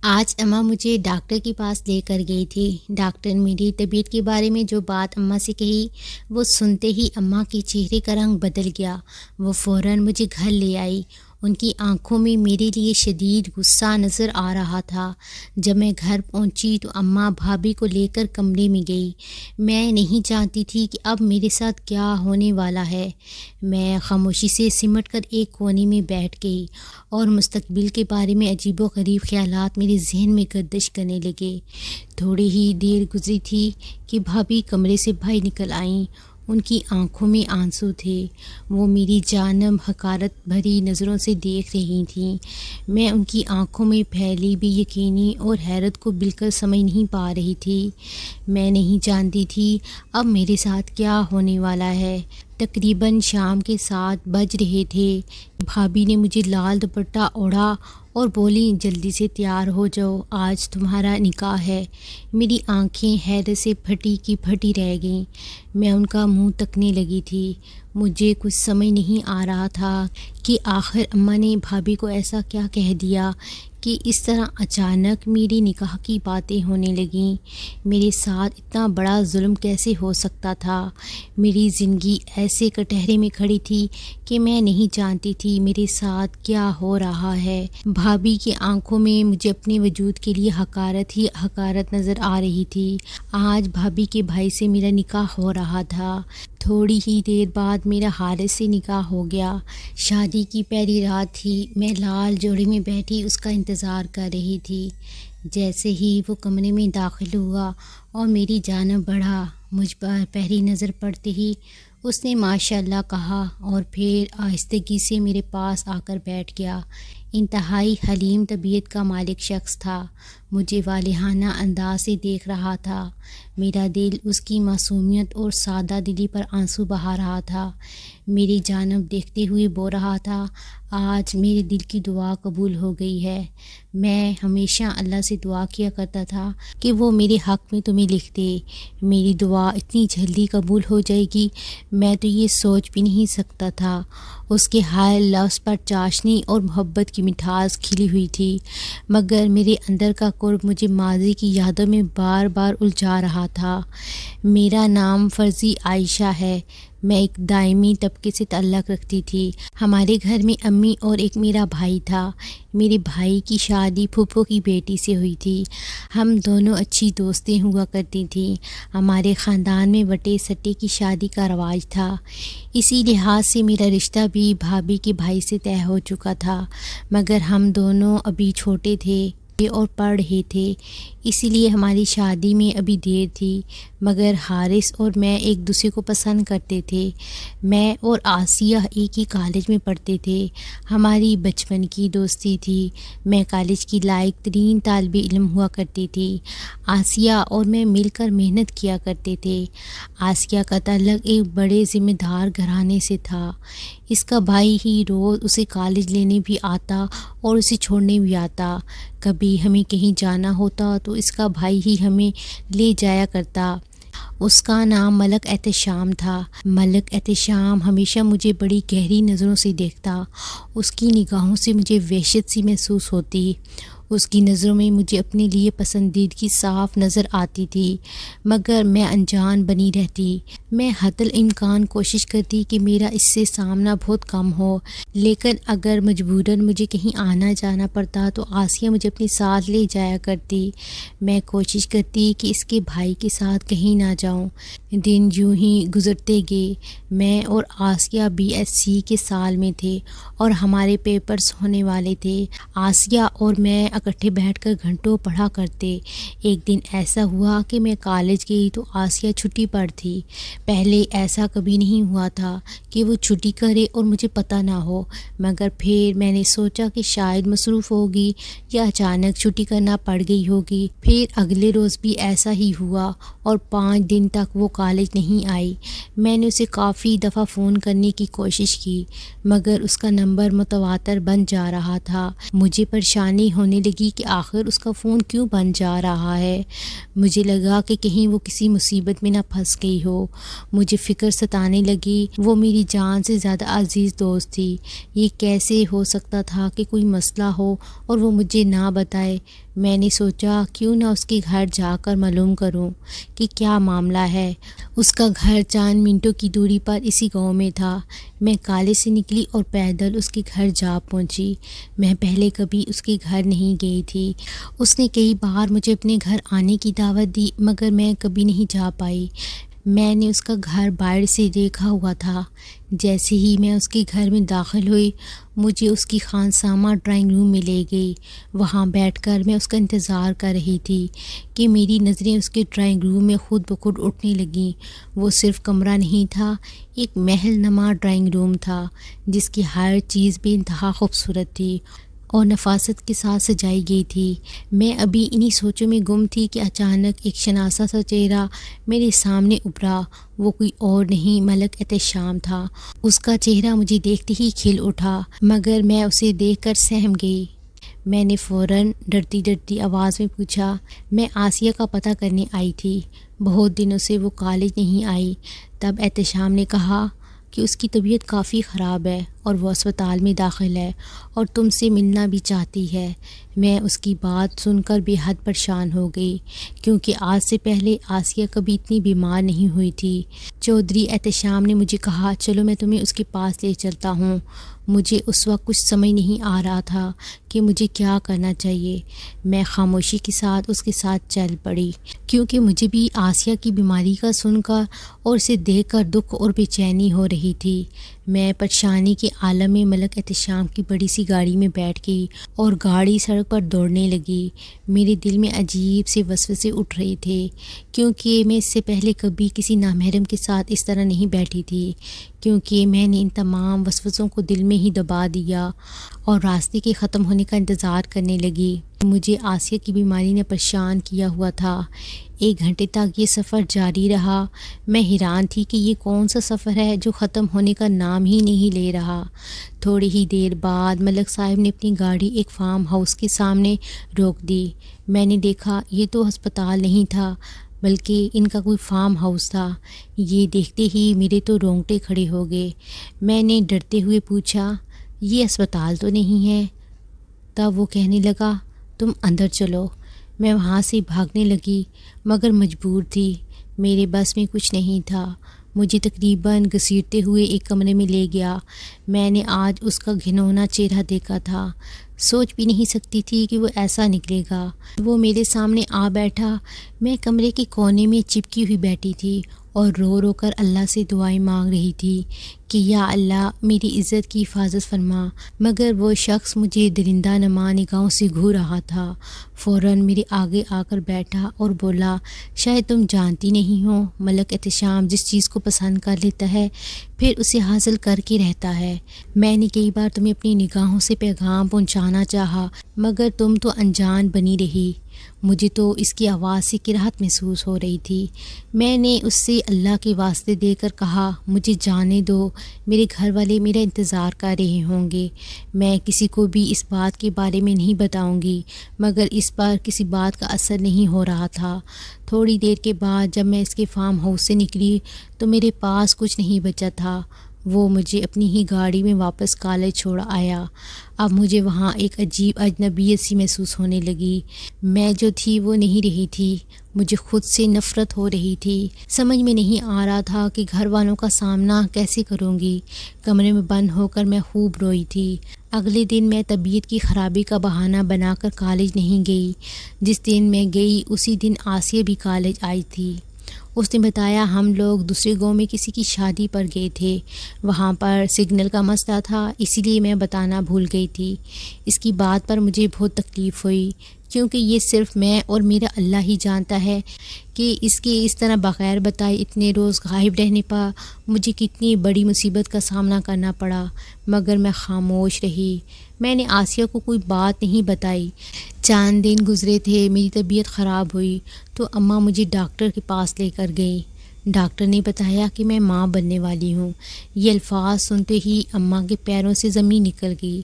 آج اماں مجھے ڈاکٹر کے پاس لے کر گئی تھی۔ ڈاکٹر نے میری طبیعت کے بارے میں جو بات اماں سے کہی وہ سنتے ہی اماں کے چہرے کا رنگ بدل گیا۔ وہ فوراً مجھے گھر لے آئی۔ ان کی آنکھوں میں میرے لیے شدید غصہ نظر آ رہا تھا۔ جب میں گھر پہنچی تو اماں بھابھی کو لے کر کمرے میں گئی۔ میں نہیں جانتی تھی کہ اب میرے ساتھ کیا ہونے والا ہے۔ میں خاموشی سے سمٹ کر ایک کونے میں بیٹھ گئی اور مستقبل کے بارے میں عجیب و غریب خیالات میرے ذہن میں گردش کرنے لگے۔ تھوڑی ہی دیر گزری تھی کہ بھابھی کمرے سے باہر نکل آئیں۔ ان کی آنکھوں میں آنسو تھے۔ وہ میری جانب حقارت بھری نظروں سے دیکھ رہی تھیں۔ میں ان کی آنکھوں میں پھیلی بے یقینی اور حیرت کو بالکل سمجھ نہیں پا رہی تھی۔ میں نہیں جانتی تھی اب میرے ساتھ کیا ہونے والا ہے۔ تقریباً شام کے 7 بج رہے تھے۔ بھابھی نے مجھے لال دوپٹہ اوڑھا اور بولی، جلدی سے تیار ہو جاؤ، آج تمہارا نکاح ہے۔ میری آنکھیں حیرت سے پھٹی کی پھٹی رہ گئیں۔ میں ان کا منہ تکنے لگی تھی۔ مجھے کچھ سمجھ نہیں آ رہا تھا کہ آخر اماں نے بھابھی کو ایسا کیا کہہ دیا کہ اس طرح اچانک میری نکاح کی باتیں ہونے لگیں۔ میرے ساتھ اتنا بڑا ظلم کیسے ہو سکتا تھا؟ میری زندگی ایسے کٹہرے میں کھڑی تھی کہ میں نہیں جانتی تھی میرے ساتھ کیا ہو رہا ہے۔ بھابھی کی آنکھوں میں مجھے اپنے وجود کے لیے حقارت ہی حقارت نظر آ رہی تھی۔ آج بھابھی کے بھائی سے میرا نکاح ہو رہا تھا۔ تھوڑی ہی دیر بعد میرا حارث سے نکاح ہو گیا۔ شادی کی پہلی رات تھی۔ میں لال جوڑے میں بیٹھی اس کا انتظار کر رہی تھی۔ جیسے ہی وہ کمرے میں داخل ہوا اور میری جانب بڑھا، مجھ پر پہلی نظر پڑتے ہی اس نے ماشاء اللہ کہا اور پھر آہستگی سے میرے پاس آ کر بیٹھ گیا۔ انتہائی حلیم طبیعت کا مالک شخص تھا۔ مجھے والہانہ انداز سے دیکھ رہا تھا۔ میرا دل اس کی معصومیت اور سادہ دلی پر آنسو بہا رہا تھا۔ میری جانب دیکھتے ہوئے بول رہا تھا، آج میرے دل کی دعا قبول ہو گئی ہے۔ میں ہمیشہ اللہ سے دعا کیا کرتا تھا کہ وہ میرے حق میں تمہیں لکھ دے۔ میری دعا اتنی جلدی قبول ہو جائے گی میں تو یہ سوچ بھی نہیں سکتا تھا۔ اس کے ہر لفظ پر چاشنی اور محبت کی مٹھاس کھلی ہوئی تھی، مگر میرے اندر کا قرب مجھے ماضی کی یادوں میں بار بار الجھا رہا تھا۔ میرا نام فرضی عائشہ ہے۔ میں ایک دائمی طبقے سے تعلق رکھتی تھی۔ ہمارے گھر میں امی اور ایک میرا بھائی تھا۔ میرے بھائی کی شادی پھپھو کی بیٹی سے ہوئی تھی۔ ہم دونوں اچھی دوستیں ہوا کرتی تھیں۔ ہمارے خاندان میں وٹے سٹے کی شادی کا رواج تھا۔ اسی لحاظ سے میرا رشتہ بھی بھابھی کے بھائی سے طے ہو چکا تھا، مگر ہم دونوں ابھی چھوٹے تھے اور پڑھ رہے تھے، اسی لیے ہماری شادی میں ابھی دیر تھی۔ مگر حارث اور میں ایک دوسرے کو پسند کرتے تھے۔ میں اور آسیہ ایک ہی کالج میں پڑھتے تھے۔ ہماری بچپن کی دوستی تھی۔ میں کالج کی لائق ترین طالب علم ہوا کرتی تھی۔ آسیہ اور میں مل کر محنت کیا کرتے تھے۔ آسیہ کا تعلق ایک بڑے ذمہ دار گھرانے سے تھا۔ اس کا بھائی ہی روز اسے کالج لینے بھی آتا اور اسے چھوڑنے بھی آتا۔ کبھی ہمیں کہیں جانا ہوتا تو اس کا بھائی ہی ہمیں لے جایا کرتا۔ اس کا نام ملک احتشام تھا۔ ملک احتشام ہمیشہ مجھے بڑی گہری نظروں سے دیکھتا۔ اس کی نگاہوں سے مجھے وحشت سی محسوس ہوتی۔ اس کی نظروں میں مجھے اپنے لیے پسندیدگی صاف نظر آتی تھی، مگر میں انجان بنی رہتی۔ میں حتی الامکان کوشش کرتی کہ میرا اس سے سامنا بہت کم ہو، لیکن اگر مجبوراً مجھے کہیں آنا جانا پڑتا تو آسیہ مجھے اپنے ساتھ لے جایا کرتی۔ میں کوشش کرتی کہ اس کے بھائی کے ساتھ کہیں نہ جاؤں۔ دن یوں ہی گزرتے گئے۔ میں اور آسیہ BSc کے سال میں تھے اور ہمارے پیپرز ہونے والے تھے۔ آسیہ اور میں اکٹھے بیٹھ کر گھنٹوں پڑھا کرتے۔ ایک دن ایسا ہوا کہ میں کالج گئی تو آسیہ چھٹی پر تھی۔ پہلے ایسا کبھی نہیں ہوا تھا کہ وہ چھٹی کرے اور مجھے پتہ نہ ہو، مگر پھر میں نے سوچا کہ شاید مصروف ہوگی یا اچانک چھٹی کرنا پڑ گئی ہوگی۔ پھر اگلے روز بھی ایسا ہی ہوا اور 5 دن تک وہ کالج نہیں آئی۔ میں نے اسے کافی دفعہ فون کرنے کی کوشش کی، مگر اس کا نمبر متواتر بن جا رہا تھا۔ مجھے پریشانی ہونے لگی کہ آخر اس کا فون کیوں بند جا رہا ہے۔ مجھے لگا کہ کہیں وہ کسی مصیبت میں نہ پھنس گئی ہو۔ مجھے فکر ستانے لگی، وہ میری جان سے زیادہ عزیز دوست تھی، یہ کیسے ہو سکتا تھا کہ کوئی مسئلہ ہو اور وہ مجھے نہ بتائے۔ میں نے سوچا کیوں نہ اس کے گھر جا کر معلوم کروں کہ کیا معاملہ ہے۔ اس کا گھر چند منٹوں کی دوری پر اسی گاؤں میں تھا۔ میں کالج سے نکلی اور پیدل اس کے گھر جا پہنچی۔ میں پہلے کبھی اس کے گھر نہیں گئی تھی۔ اس نے کئی بار مجھے اپنے گھر آنے کی دعوت دی مگر میں کبھی نہیں جا پائی۔ میں نے اس کا گھر باہر سے دیکھا ہوا تھا۔ جیسے ہی میں اس کے گھر میں داخل ہوئی، مجھے اس کی خانسامہ ڈرائنگ روم میں لے گئی۔ وہاں بیٹھ کر میں اس کا انتظار کر رہی تھی کہ میری نظریں اس کے ڈرائنگ روم میں خود بخود اٹھنے لگیں۔ وہ صرف کمرہ نہیں تھا، ایک محل نما ڈرائنگ روم تھا جس کی ہر چیز بے انتہا خوبصورت تھی اور نفاست کے ساتھ سجائی گئی تھی۔ میں ابھی انہی سوچوں میں گم تھی کہ اچانک ایک شناسا سا چہرہ میرے سامنے ابھرا۔ وہ کوئی اور نہیں ملک احتشام تھا۔ اس کا چہرہ مجھے دیکھتے ہی کھل اٹھا مگر میں اسے دیکھ کر سہم گئی۔ میں نے فوراً ڈرتی ڈرتی آواز میں پوچھا، میں آسیہ کا پتہ کرنے آئی تھی، بہت دنوں سے وہ کالج نہیں آئی۔ تب احتشام نے کہا کہ اس کی طبیعت کافی خراب ہے اور وہ اسپتال میں داخل ہے اور تم سے ملنا بھی چاہتی ہے۔ میں اس کی بات سن کر بے حد پریشان ہو گئی کیونکہ آج سے پہلے آسیہ کبھی اتنی بیمار نہیں ہوئی تھی۔ چودھری احتشام نے مجھے کہا، چلو میں تمہیں اس کے پاس لے چلتا ہوں۔ مجھے اس وقت کچھ سمجھ نہیں آ رہا تھا کہ مجھے کیا کرنا چاہیے۔ میں خاموشی کے ساتھ اس کے ساتھ چل پڑی کیونکہ مجھے بھی آسیہ کی بیماری کا سن کر اور اسے دیکھ کر دکھ اور بے چینی ہو رہی تھی۔ میں پریشانی کے عالم میں ملک احتشام کی بڑی سی گاڑی میں بیٹھ گئی اور گاڑی سڑک پر دوڑنے لگی۔ میرے دل میں عجیب سے وسوسے اٹھ رہے تھے کیونکہ میں اس سے پہلے کبھی کسی نامحرم کے ساتھ اس طرح نہیں بیٹھی تھی، کیونکہ میں نے ان تمام وسوسوں کو دل میں ہی دبا دیا اور راستے کے ختم ہونے کا انتظار کرنے لگی۔ مجھے آسیہ کی بیماری نے پریشان کیا ہوا تھا۔ 1 گھنٹے تک یہ سفر جاری رہا۔ میں حیران تھی کہ یہ کون سا سفر ہے جو ختم ہونے کا نام ہی نہیں لے رہا۔ تھوڑی ہی دیر بعد ملک صاحب نے اپنی گاڑی ایک فارم ہاؤس کے سامنے روک دی۔ میں نے دیکھا یہ تو ہسپتال نہیں تھا بلکہ ان کا کوئی فارم ہاؤس تھا۔ یہ دیکھتے ہی میرے تو رونگٹے کھڑے ہو گئے۔ میں نے ڈرتے ہوئے پوچھا، یہ اسپتال تو نہیں ہے؟ تب وہ کہنے لگا، تم اندر چلو۔ میں وہاں سے بھاگنے لگی مگر مجبور تھی، میرے بس میں کچھ نہیں تھا۔ مجھے تقریباً گھسیٹتے ہوئے ایک کمرے میں لے گیا۔ میں نے آج اس کا گھنونا چہرہ دیکھا تھا، سوچ بھی نہیں سکتی تھی کہ وہ ایسا نکلے گا۔ وہ میرے سامنے آ بیٹھا۔ میں کمرے کے کونے میں چپکی ہوئی بیٹھی تھی اور رو رو کر اللہ سے دعائیں مانگ رہی تھی کہ یا اللہ میری عزت کی حفاظت فرما، مگر وہ شخص مجھے درندہ نما نگاہوں سے گھور رہا تھا۔ فوراً میرے آگے آ کر بیٹھا اور بولا، شاید تم جانتی نہیں ہو، ملک احتشام جس چیز کو پسند کر لیتا ہے پھر اسے حاصل کر کے رہتا ہے۔ میں نے کئی بار تمہیں اپنی نگاہوں سے پیغام پہنچانا چاہا مگر تم تو انجان بنی رہی۔ مجھے تو اس کی آواز سے کراہت محسوس ہو رہی تھی۔ میں نے اس سے اللہ کے واسطے دے کر کہا، مجھے جانے دو، میرے گھر والے میرا انتظار کر رہے ہوں گے۔ میں کسی کو بھی اس بات کے بارے میں نہیں بتاؤں گی، مگر اس پر کسی بات کا اثر نہیں ہو رہا تھا۔ تھوڑی دیر کے بعد جب میں اس کے فارم ہاؤس سے نکلی تو میرے پاس کچھ نہیں بچا تھا۔ وہ مجھے اپنی ہی گاڑی میں واپس کالج چھوڑ آیا۔ اب مجھے وہاں ایک عجیب اجنبیت سی محسوس ہونے لگی۔ میں جو تھی وہ نہیں رہی تھی، مجھے خود سے نفرت ہو رہی تھی۔ سمجھ میں نہیں آ رہا تھا کہ گھر والوں کا سامنا کیسے کروں گی۔ کمرے میں بند ہو کر میں خوب روئی تھی۔ اگلے دن میں طبیعت کی خرابی کا بہانہ بنا کر کالج نہیں گئی۔ جس دن میں گئی اسی دن آسیہ بھی کالج آئی تھی۔ اس نے بتایا، ہم لوگ دوسرے گاؤں میں کسی کی شادی پر گئے تھے، وہاں پر سگنل کا مسئلہ تھا، اسی لیے میں بتانا بھول گئی تھی۔ اس کی بات پر مجھے بہت تکلیف ہوئی کیونکہ یہ صرف میں اور میرا اللہ ہی جانتا ہے کہ اس کے اس طرح بغیر بتائے اتنے روز غائب رہنے پر مجھے کتنی بڑی مصیبت کا سامنا کرنا پڑا، مگر میں خاموش رہی۔ میں نے آسیہ کو کوئی بات نہیں بتائی۔ چند دن گزرے تھے، میری طبیعت خراب ہوئی تو اماں مجھے ڈاکٹر کے پاس لے کر گئی۔ ڈاکٹر نے بتایا کہ میں ماں بننے والی ہوں۔ یہ الفاظ سنتے ہی اماں کے پیروں سے زمین نکل گئی۔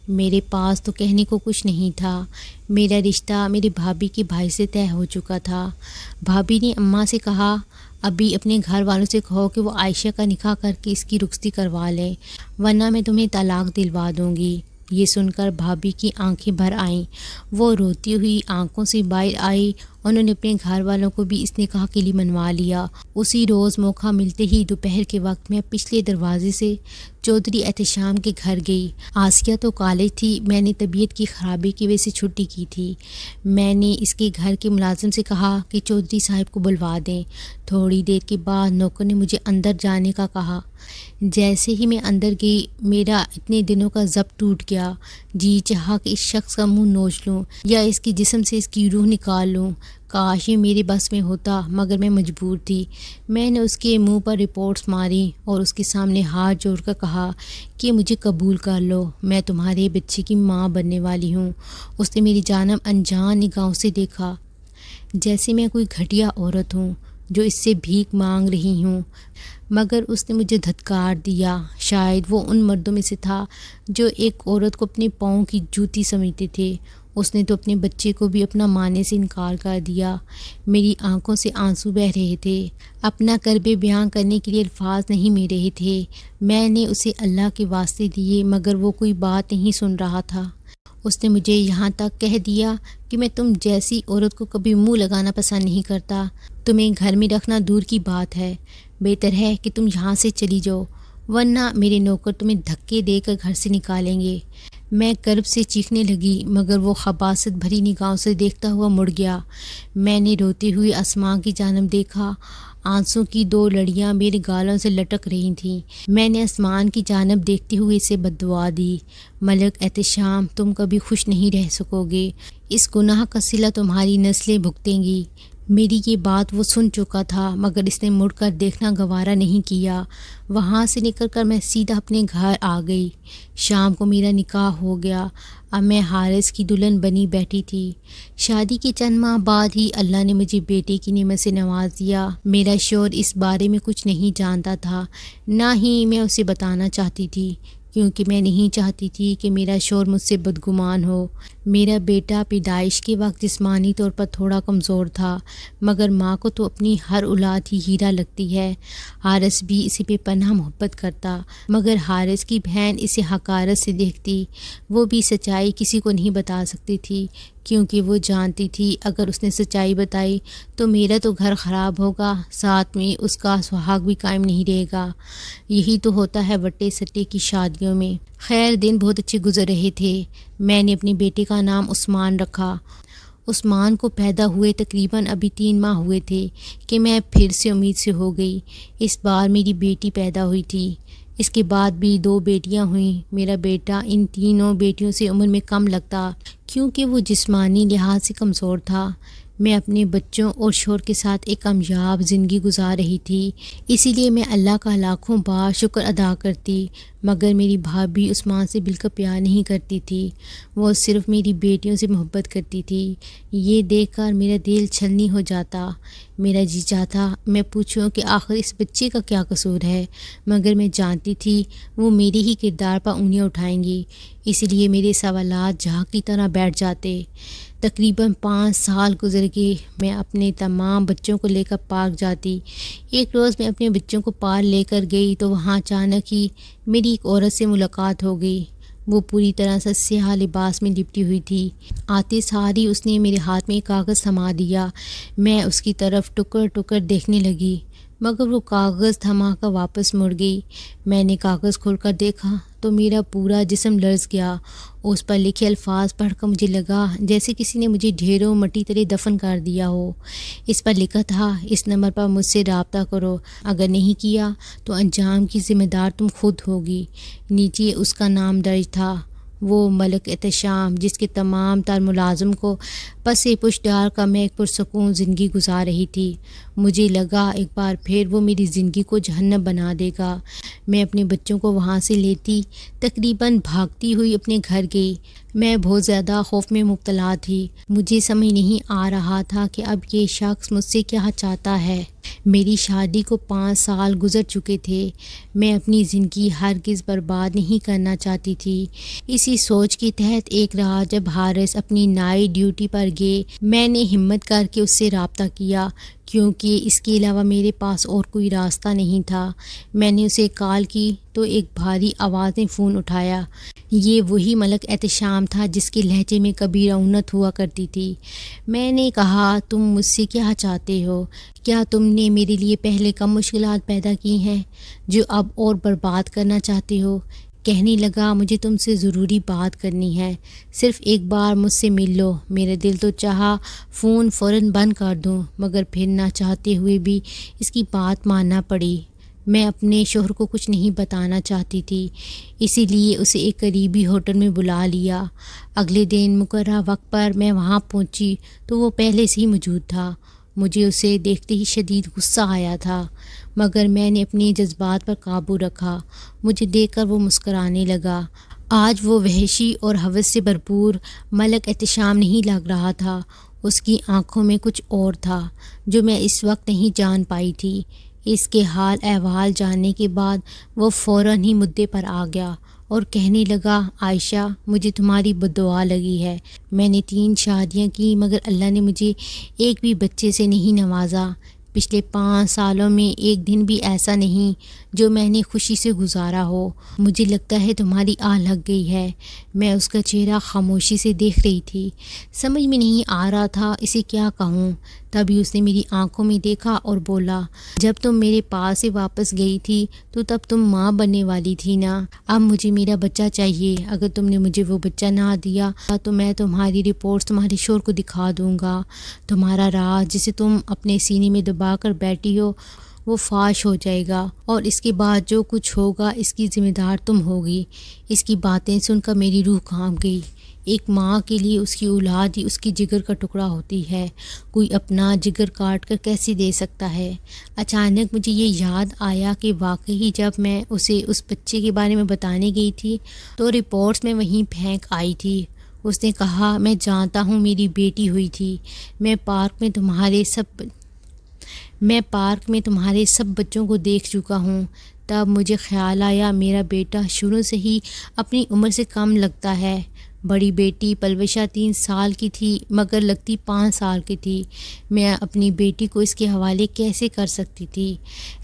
میرے پاس تو کہنے کو کچھ نہیں تھا۔ میرا رشتہ میرے بھابھی کے بھائی سے طے ہو چکا تھا۔ بھابھی نے اماں سے کہا، ابھی اپنے گھر والوں سے کہو کہ وہ عائشہ کا نکاح کر کے اس کی رخصتی کروا لیں، ورنہ میں تمہیں طلاق دلوا دوں گی۔ یہ سن کر بھابھی کی آنکھیں بھر آئیں۔ وہ روتی ہوئی آنکھوں سے باہر آئی۔ انہوں نے اپنے گھر والوں کو بھی اس نکاح کے لیے منوا لیا۔ اسی روز موقع ملتے ہی دوپہر کے وقت میں پچھلے دروازے سے چودھری احتشام کے گھر گئی۔ آسیہ تو کالج تھی۔ میں نے طبیعت کی خرابی کی وجہ سے چھٹی کی تھی۔ میں نے اس کے گھر کے ملازم سے کہا کہ چودھری صاحب کو بلوا دیں۔ تھوڑی دیر کے بعد نوکر نے مجھے اندر جانے کا کہا۔ جیسے ہی میں اندر گئی، میرا اتنے دنوں کا ضبط ٹوٹ گیا۔ جی چاہا کہ اس شخص کا منہ نوچ لوں یا اس کے جسم سے اس کی روح نکال لوں۔ کاش یہ میرے بس میں ہوتا، مگر میں مجبور تھی۔ میں نے اس کے منہ پر رپورٹس ماری اور اس کے سامنے ہاتھ جوڑ کر کہا کہ مجھے قبول کر لو، میں تمہارے بچے کی ماں بننے والی ہوں۔ اس نے میری جانب انجان نگاہوں سے دیکھا، جیسے میں کوئی گھٹیا عورت ہوں جو اس سے بھیک مانگ رہی ہوں، مگر اس نے مجھے دھتکار دیا۔ شاید وہ ان مردوں میں سے تھا جو ایک عورت کو اپنے پاؤں کی جوتی سمجھتے تھے۔ اس نے تو اپنے بچے کو بھی اپنا ماننے سے انکار کر دیا۔ میری آنکھوں سے آنسو بہہ رہے تھے۔ اپنا کرب بیان کرنے کے لیے الفاظ نہیں مل رہے تھے۔ میں نے اسے اللہ کے واسطے دیے، مگر وہ کوئی بات نہیں سن رہا تھا۔ اس نے مجھے یہاں تک کہہ دیا کہ میں تم جیسی عورت کو کبھی منہ لگانا پسند نہیں کرتا۔ تمہیں گھر میں رکھنا دور کی بات ہے، بہتر ہے کہ تم یہاں سے چلی جاؤ، ورنہ میرے نوکر تمہیں دھکے دے کر گھر سے نکالیں گے۔ میں کرب سے چیخنے لگی، مگر وہ خباثت بھری نگاہوں سے دیکھتا ہوا مڑ گیا۔ میں نے روتے ہوئے آسمان کی جانب دیکھا۔ آنسوں کی 2 لڑیاں میرے گالوں سے لٹک رہی تھیں۔ میں نے آسمان کی جانب دیکھتے ہوئے اسے بد دعا دی، ملک احتشام، تم کبھی خوش نہیں رہ سکو گے، اس گناہ کا صلہ تمہاری نسلیں بھگتیں گی۔ میری یہ بات وہ سن چکا تھا، مگر اس نے مڑ کر دیکھنا گوارا نہیں کیا۔ وہاں سے نکل کر میں سیدھا اپنے گھر آ گئی۔ شام کو میرا نکاح ہو گیا۔ اب میں حارث کی دلہن بنی بیٹھی تھی۔ شادی کے چند ماہ بعد ہی اللہ نے مجھے بیٹے کی نعمت سے نواز دیا۔ میرا شوہر اس بارے میں کچھ نہیں جانتا تھا، نہ ہی میں اسے بتانا چاہتی تھی، کیونکہ میں نہیں چاہتی تھی کہ میرا شوہر مجھ سے بدگمان ہو۔ میرا بیٹا پیدائش کے وقت جسمانی طور پر تھوڑا کمزور تھا، مگر ماں کو تو اپنی ہر اولاد ہی ہیرا لگتی ہے۔ حارث بھی اسے بے پناہ محبت کرتا، مگر حارث کی بہن اسے حقارت سے دیکھتی۔ وہ بھی سچائی کسی کو نہیں بتا سکتی تھی، کیونکہ وہ جانتی تھی اگر اس نے سچائی بتائی تو میرا تو گھر خراب ہوگا، ساتھ میں اس کا سہاگ بھی قائم نہیں رہے گا۔ یہی تو ہوتا ہے وٹے سٹے کی شادیوں میں۔ خیر، دن بہت اچھے گزر رہے تھے۔ میں نے اپنے بیٹے کا نام عثمان رکھا۔ عثمان کو پیدا ہوئے تقریباً ابھی 3 ماہ ہوئے تھے کہ میں پھر سے امید سے ہو گئی۔ اس بار میری بیٹی پیدا ہوئی تھی۔ اس کے بعد بھی 2 بیٹیاں ہوئیں۔ میرا بیٹا ان تینوں بیٹیوں سے عمر میں کم لگتا، کیونکہ وہ جسمانی لحاظ سے کمزور تھا۔ میں اپنے بچوں اور شوہر کے ساتھ ایک کامیاب زندگی گزار رہی تھی، اسی لیے میں اللہ کا لاکھوں بار شکر ادا کرتی، مگر میری بھابھی عثمان سے بالکل پیار نہیں کرتی تھی۔ وہ صرف میری بیٹیوں سے محبت کرتی تھی۔ یہ دیکھ کر میرا دل چھلنی ہو جاتا۔ میرا جی چاہتا میں پوچھوں کہ آخر اس بچے کا کیا قصور ہے، مگر میں جانتی تھی وہ میرے ہی کردار پر انگلیاں اٹھائیں گی، اسی لیے میرے سوالات جھاگ کی طرح بیٹھ جاتے۔ تقریباً 5 سال گزر گئے۔ میں اپنے تمام بچوں کو لے کر پارک جاتی۔ ایک روز میں اپنے بچوں کو پارک لے کر گئی تو وہاں اچانک ہی میری ایک عورت سے ملاقات ہو گئی۔ وہ پوری طرح سے سیاہ لباس میں لپٹی ہوئی تھی۔ آتے ساری اس نے میرے ہاتھ میں ایک کاغذ تھما دیا۔ میں اس کی طرف ٹکر ٹکر دیکھنے لگی، مگر وہ کاغذ تھما کر واپس مڑ گئی۔ میں نے کاغذ کھول کر دیکھا تو میرا پورا جسم لرز گیا۔ اس پر لکھے الفاظ پڑھ کر مجھے لگا جیسے کسی نے مجھے ڈھیروں مٹی تلے دفن کر دیا ہو۔ اس پر لکھا تھا، اس نمبر پر مجھ سے رابطہ کرو، اگر نہیں کیا تو انجام کی ذمہ دار تم خود ہوگی۔ نیچے اس کا نام درج تھا، وہ ملک احتشام، جس کے تمام تر ملازم کو پس پش ڈال کر میں ایک پرسکون زندگی گزار رہی تھی۔ مجھے لگا ایک بار پھر وہ میری زندگی کو جہنم بنا دے گا۔ میں اپنے بچوں کو وہاں سے لیتی تقریباً بھاگتی ہوئی اپنے گھر گئی۔ میں بہت زیادہ خوف میں مبتلا تھی۔ مجھے سمجھ نہیں آ رہا تھا کہ اب یہ شخص مجھ سے کیا چاہتا ہے۔ میری شادی کو 5 سال گزر چکے تھے۔ میں اپنی زندگی ہرگز برباد نہیں کرنا چاہتی تھی۔ اسی سوچ کے تحت ایک رات جب حارث اپنی نائٹ ڈیوٹی پر گئے، میں نے ہمت کر کے اس سے رابطہ کیا، کیونکہ اس کے علاوہ میرے پاس اور کوئی راستہ نہیں تھا۔ میں نے اسے کال کی تو ایک بھاری آواز نے فون اٹھایا۔ یہ وہی ملک احتشام تھا جس کے لہجے میں کبھی رعونت ہوا کرتی تھی۔ میں نے کہا، تم مجھ سے کیا چاہتے ہو؟ کیا تم نے میرے لیے پہلے کم مشکلات پیدا کی ہیں جو اب اور برباد کرنا چاہتے ہو؟ کہنے لگا، مجھے تم سے ضروری بات کرنی ہے، صرف ایک بار مجھ سے مل لو۔ میرا دل تو چاہا فون فوراً بند کر دوں، مگر پھر نہ چاہتے ہوئے بھی اس کی بات ماننا پڑی۔ میں اپنے شوہر کو کچھ نہیں بتانا چاہتی تھی، اسی لیے اسے ایک قریبی ہوٹل میں بلا لیا۔ اگلے دن مقررہ وقت پر میں وہاں پہنچی تو وہ پہلے سے ہی موجود تھا۔ مجھے اسے دیکھتے ہی شدید غصہ آیا تھا، مگر میں نے اپنے جذبات پر قابو رکھا۔ مجھے دیکھ کر وہ مسکرانے لگا۔ آج وہ وحشی اور ہوس سے بھرپور ملک احتشام نہیں لگ رہا تھا، اس کی آنکھوں میں کچھ اور تھا جو میں اس وقت نہیں جان پائی تھی۔ اس کے حال احوال جاننے کے بعد وہ فوراً ہی مدعے پر آ گیا اور کہنے لگا، عائشہ، مجھے تمہاری بددعا لگی ہے۔ میں نے 3 شادیاں کی مگر اللہ نے مجھے ایک بھی بچے سے نہیں نوازا۔ پچھلے 5 سالوں میں ایک دن بھی ایسا نہیں جو میں نے خوشی سے گزارا ہو۔ مجھے لگتا ہے تمہاری آہ لگ گئی ہے۔ میں اس کا چہرہ خاموشی سے دیکھ رہی تھی، سمجھ میں نہیں آ رہا تھا اسے کیا کہوں۔ تبھی اس نے میری آنکھوں میں دیکھا اور بولا، جب تم میرے پاس سے واپس گئی تھی تو تب تم ماں بننے والی تھی نا؟ اب مجھے میرا بچہ چاہیے۔ اگر تم نے مجھے وہ بچہ نہ دیا تو میں تمہاری رپورٹس تمہارے شوہر کو دکھا دوں گا۔ تمہارا راز جسے تم اپنے سینے میں دبا کر بیٹھی ہو وہ فاش ہو جائے گا، اور اس کے بعد جو کچھ ہوگا اس کی ذمہ دار تم ہوگی۔ اس کی باتیں سن کر میری روح کانپ گئی۔ ایک ماں کے لیے اس کی اولاد ہی اس کی جگر کا ٹکڑا ہوتی ہے، کوئی اپنا جگر کاٹ کر کیسے دے سکتا ہے؟ اچانک مجھے یہ یاد آیا کہ واقعی جب میں اسے اس بچے کے بارے میں بتانے گئی تھی تو رپورٹس میں وہیں پھینک آئی تھی۔ اس نے کہا، میں جانتا ہوں میری بیٹی ہوئی تھی، میں پارک میں تمہارے سب بچوں کو دیکھ چکا ہوں۔ تب مجھے خیال آیا، میرا بیٹا شروع سے ہی اپنی عمر سے کم لگتا ہے۔ بڑی بیٹی پلوشہ 3 سال کی تھی مگر لگتی 5 سال کی تھی۔ میں اپنی بیٹی کو اس کے حوالے کیسے کر سکتی تھی؟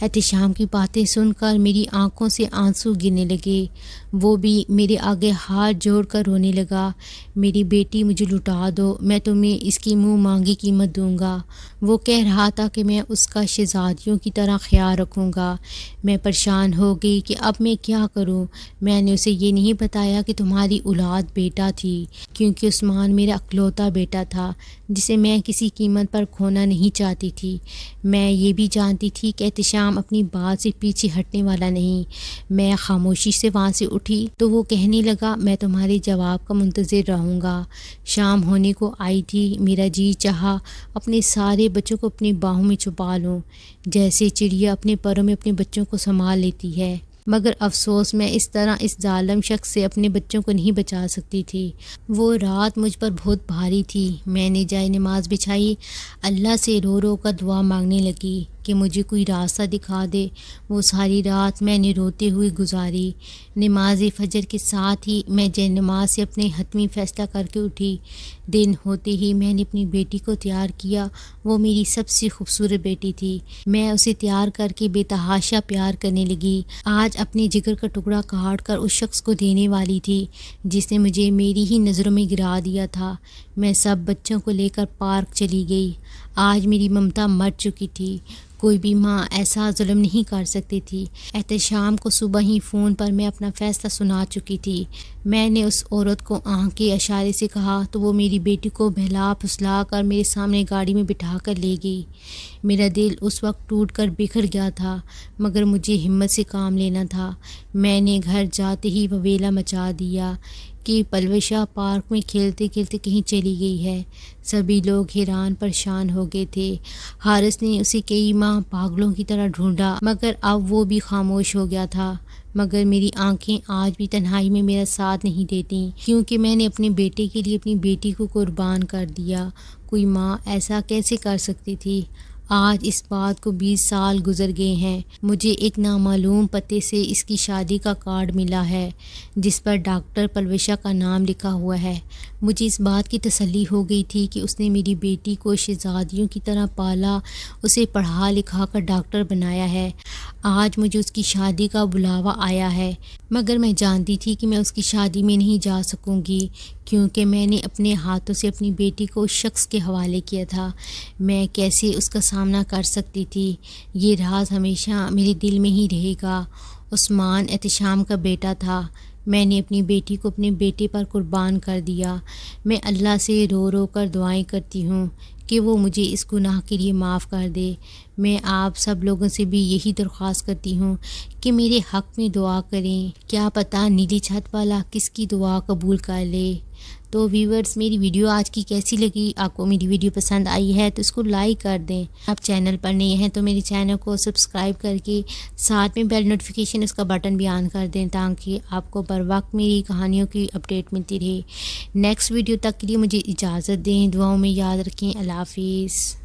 احتشام کی باتیں سن کر میری آنکھوں سے آنسو گرنے لگے۔ وہ بھی میرے آگے ہاتھ جوڑ کر رونے لگا، میری بیٹی مجھے لٹا دو، میں تمہیں اس کی منہ مانگی قیمت دوں گا۔ وہ کہہ رہا تھا کہ میں اس کا شہزادیوں کی طرح خیال رکھوں گا۔ میں پریشان ہو گئی کہ اب میں کیا کروں۔ میں نے اسے یہ نہیں بتایا کہ تمہاری اولاد بیٹا تھی، کیونکہ عثمان میرا اکلوتا بیٹا تھا جسے میں کسی قیمت پر کھونا نہیں چاہتی تھی۔ میں یہ بھی جانتی تھی کہ احتشام اپنی بات سے پیچھے ہٹنے والا نہیں۔ میں خاموشی سے وہاں سے اٹھی تو وہ کہنے لگا، میں تمہارے جواب کا منتظر رہوں گا۔ شام ہونے کو آئی تھی، میرا جی چاہا اپنے سارے بچوں کو اپنی باہوں میں چھپا لوں، جیسے چڑیا اپنے پروں میں اپنے بچوں کو سنبھال لیتی ہے، مگر افسوس میں اس طرح اس ظالم شخص سے اپنے بچوں کو نہیں بچا سکتی تھی۔ وہ رات مجھ پر بہت بھاری تھی۔ میں نے جائے نماز بچھائی، اللہ سے رو رو کر دعا مانگنے لگی کہ مجھے کوئی راستہ دکھا دے۔ وہ ساری رات میں نے روتے ہوئے گزاری۔ نماز فجر کے ساتھ ہی میں جائے نماز سے اپنے حتمی فیصلہ کر کے اٹھی۔ دن ہوتے ہی میں نے اپنی بیٹی کو تیار کیا۔ وہ میری سب سے خوبصورت بیٹی تھی۔ میں اسے تیار کر کے بے تحاشا پیار کرنے لگی۔ آج اپنے جگر کا ٹکڑا کاٹ کر اس شخص کو دینے والی تھی جس نے مجھے میری ہی نظروں میں گرا دیا تھا۔ میں سب بچوں کو لے کر پارک چلی گئی۔ آج میری ممتا مر چکی تھی۔ کوئی بھی ماں ایسا ظلم نہیں کر سکتی تھی۔ احتشام کو صبح ہی فون پر میں اپنا فیصلہ سنا چکی تھی۔ میں نے اس عورت کو آنکھ کے اشارے سے کہا تو وہ میری بیٹی کو بہلا پھسلا کر میرے سامنے گاڑی میں بٹھا کر لے گئی۔ میرا دل اس وقت ٹوٹ کر بکھر گیا تھا، مگر مجھے ہمت سے کام لینا تھا۔ میں نے گھر جاتے ہی وویلا مچا دیا کہ پلوشہ پارک میں کھیلتے کھیلتے کہیں چلی گئی ہے۔ سبھی لوگ حیران پریشان ہو گئے تھے۔ حارث نے اسے کئی ماہ پاگلوں کی طرح ڈھونڈا، مگر اب وہ بھی خاموش ہو گیا تھا۔ مگر میری آنکھیں آج بھی تنہائی میں میرا ساتھ نہیں دیتی، کیونکہ میں نے اپنے بیٹے کے لیے اپنی بیٹی کو قربان کر دیا۔ کوئی ماں ایسا کیسے کر سکتی تھی؟ آج اس بات کو 20 سال گزر گئے ہیں۔ مجھے ایک نامعلوم پتے سے اس کی شادی کا کارڈ ملا ہے جس پر ڈاکٹر پلوشا کا نام لکھا ہوا ہے۔ مجھے اس بات کی تسلی ہو گئی تھی کہ اس نے میری بیٹی کو شہزادیوں کی طرح پالا، اسے پڑھا لکھا کر ڈاکٹر بنایا ہے۔ آج مجھے اس کی شادی کا بلاوا آیا ہے، مگر میں جانتی تھی کہ میں اس کی شادی میں نہیں جا سکوں گی کیونکہ میں نے اپنے ہاتھوں سے اپنی بیٹی کو اس شخص کے حوالے کیا تھا۔ میں کیسے اس کا سامنا کر سکتی تھی؟ یہ راز ہمیشہ میرے دل میں ہی رہے گا۔ عثمان احتشام کا بیٹا تھا۔ میں نے اپنی بیٹی کو اپنے بیٹے پر قربان کر دیا۔ میں اللہ سے رو رو کر دعائیں کرتی ہوں کہ وہ مجھے اس گناہ کے لیے معاف کر دے۔ میں آپ سب لوگوں سے بھی یہی درخواست کرتی ہوں کہ میرے حق میں دعا کریں، کیا پتہ نیلی چھت والا کس کی دعا قبول کر لے۔ تو ویورز، میری ویڈیو آج کی کیسی لگی؟ آپ کو میری ویڈیو پسند آئی ہے تو اس کو لائک کر دیں۔ آپ چینل پر نئے ہیں تو میرے چینل کو سبسکرائب کر کے ساتھ میں بیل نوٹیفیکیشن اس کا بٹن بھی آن کر دیں تاکہ آپ کو بر وقت میری کہانیوں کی اپڈیٹ ملتی رہے۔ نیکسٹ ویڈیو تک کے لیے مجھے اجازت دیں، دعاؤں میں یاد رکھیں۔ اللہ حافظ۔